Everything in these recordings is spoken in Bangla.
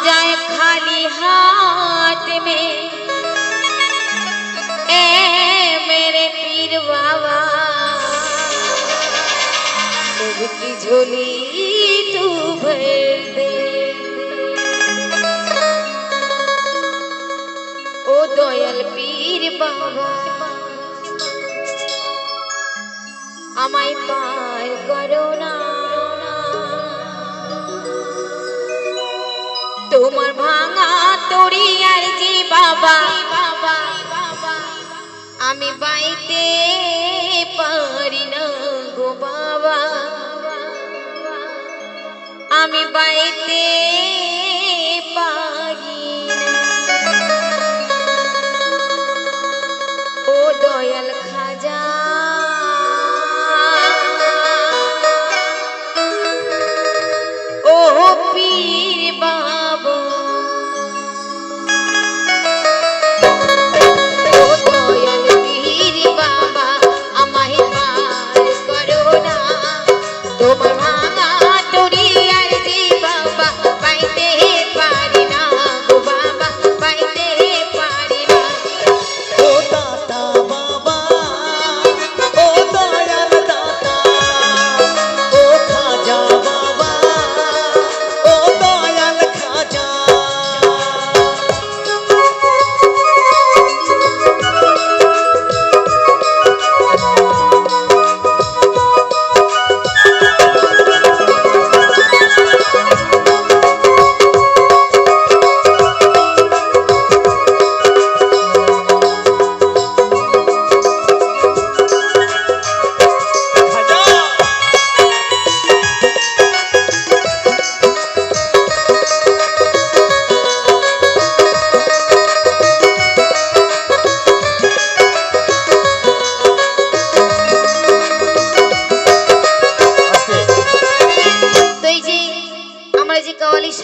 जाए खाली हाथ में ए मेरे पीर बाबा की झोली तू भर दे ओ दयाल पीर बाबा আমায় পার করো না তোমার ভাঙা তরি আর জি বাবা আমি বাইতে পারি না গো বাবা আমি বাইতে পারি না ও দয়াল খাজা ও পীর বাবা ও দয়াল পীর বাবা আমায় পার করো না তোমার ভাঙা তরি আর জি বাবা পাইতে পারি না গো বাবা পাইতে পারি না ও দাতা বাবা ও দয়াল দাতা ও খাজা বাবা ও দয়াল খাজা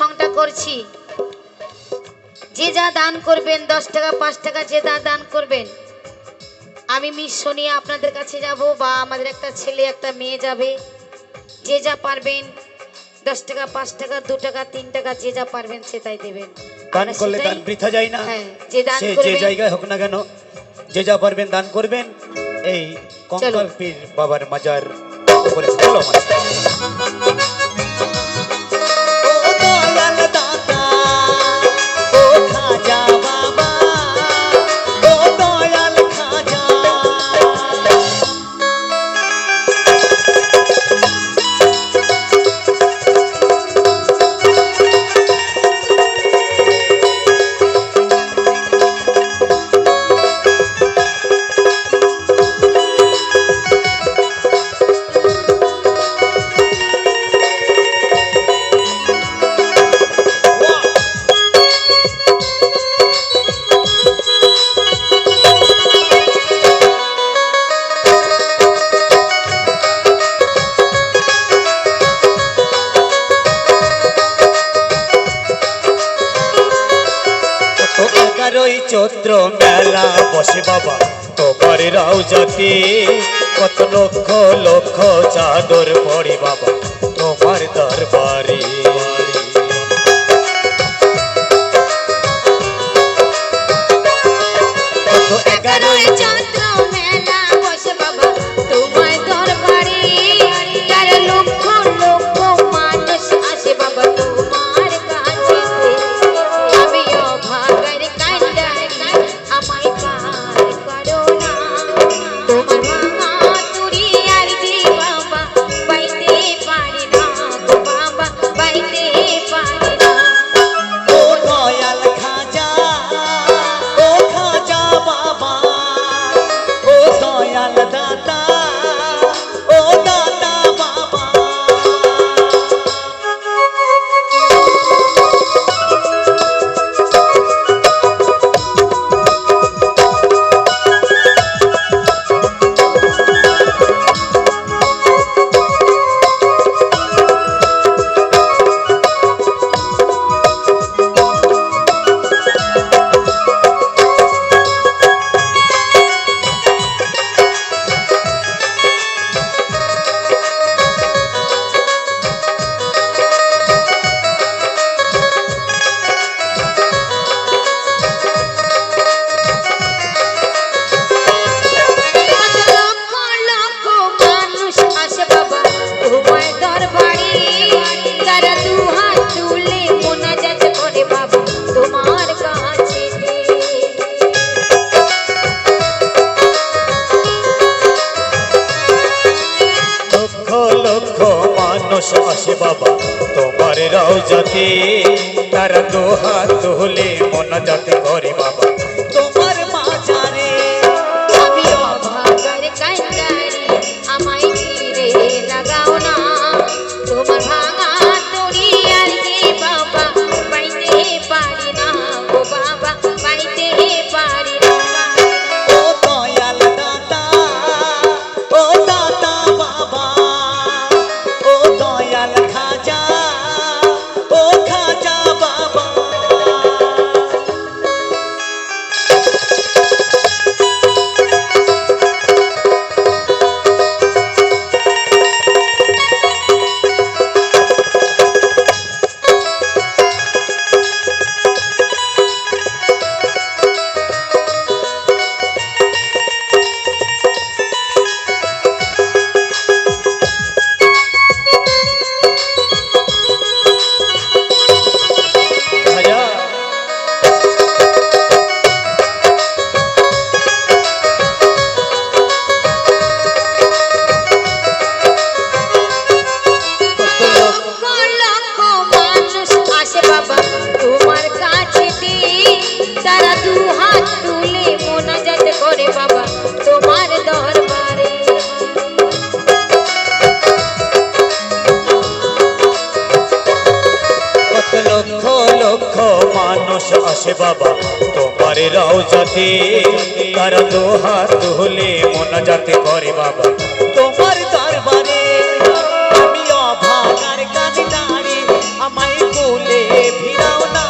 সংটা করছি যে যা দান করবেন 10 টাকা 5 টাকা যে যা দান করবেন আমি মিশন নিয়ে আপনাদের কাছে যাব বা আমাদের একটা ছেলে একটা মেয়ে যাবে যে যা পারবেন 10 টাকা 5 টাকা 2 টাকা 3 টাকা যে যা পারবেন সেটাই দেবেন দান করলে দান বৃথা যায় না হ্যাঁ যে দান সে করবেন যে জায়গায় হোক না কেন যে যা পারবেন দান করবেন এই কঙ্কাল পীর বাবার মাজার উপরে চলো চৈত্র মেলা বসে বাবা তোমার রাউজাতে কত লক্ষ লক্ষ চাদর পড়ে বাবা তোমার দরবারে 11ই চৈত্র মেলা বসে বাবা তোমার দরবারে তার লক্ষ লক্ষ মানুষ আসে বাবা তোমার কাছে আমি অভাগের কান্ডারি আমায় পার করো না তোমার ভাঙা তরি আর জি বাবা পাইতে পারি না গো বাবা পাইতে তারা দুহাত তুলে মোনাজাত করে বাবা তোমার মাজারে। আমি অভাগার কান্ডারি, আমায় ঘিরে লাগাও না, তোমার ভাঙা তরি আর যে বাবা পাইতে পারি না গো বাবা, পাইতে পারি না। ও দয়াল দাতা, ও দাতা বাবা, ও দয়াল খাজা, ও খাজা বাবা। খাজা, লক্ষ লক্ষ মানুষ আসে বাবা তোমার কাছেতে, তারা দু হাত তুলে মোনাজাত করে বাবা তোমার দরবারে। কত লক্ষ লক্ষ মানুষ আসে বাবা তোমার রওজাতে, তারা দুহাত তুলে মোনাজাত করে বাবা তোমার দরবারে। আমি অভাগার কান্ডারি, আমায় কোলে ভিড়াও না,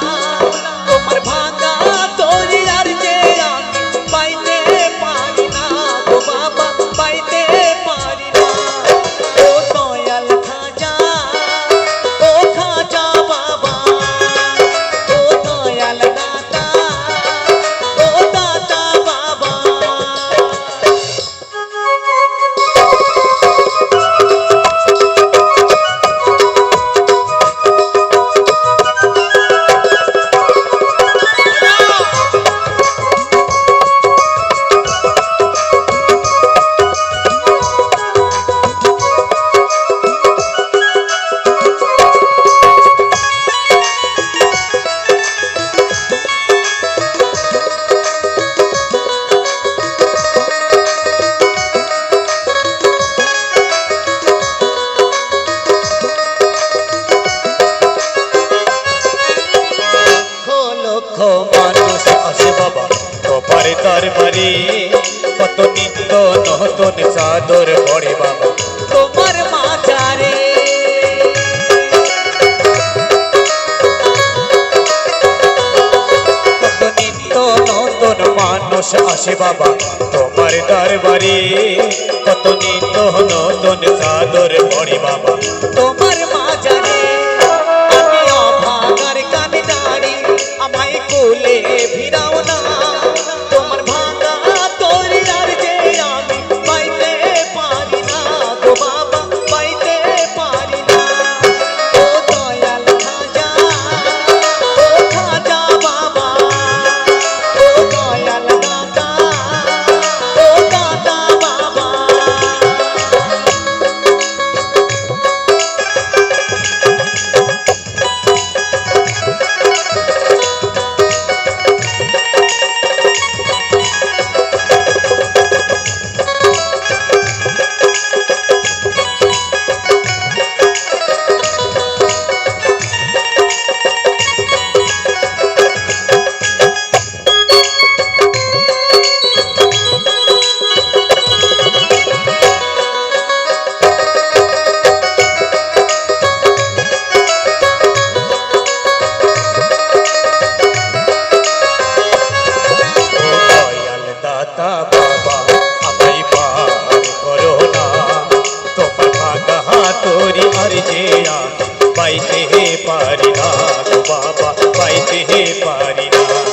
তোমার ভাঙা তরি আর যে আমি পাইতে পারি না গো বাবা, পাইতে পারি না। ও দয়াল খাজা, ও খাজা বাবা, ও দয়াল দাতা, ও দাতা বাবা। লক্ষ লক্ষ মানুষ আসে বাবা তোমার দরবারে, কত নিত্য নতুন চাদর পড়ে বাবা তোমার মাজারে। কত নিত্য নতুন মানুষ আসে বাবা তোমার দরবারে, কত নিত্য নতুন চাদর পড়ে বাবা তোমার মাজারে। আমি অভাগার কান্ডারি, আমায় কোলে ভিড়াও না, তোমার ভাঙা তরি আর যে আমি পাইতে পারি না গো বাবা, পাইতে পারি না। ও দয়াল খাজা, ও খাজা বাবা, ও দয়াল দাতা, ও দাতা বাবা। পাইতে পারি না গো বাবা, পাইতে পারি না।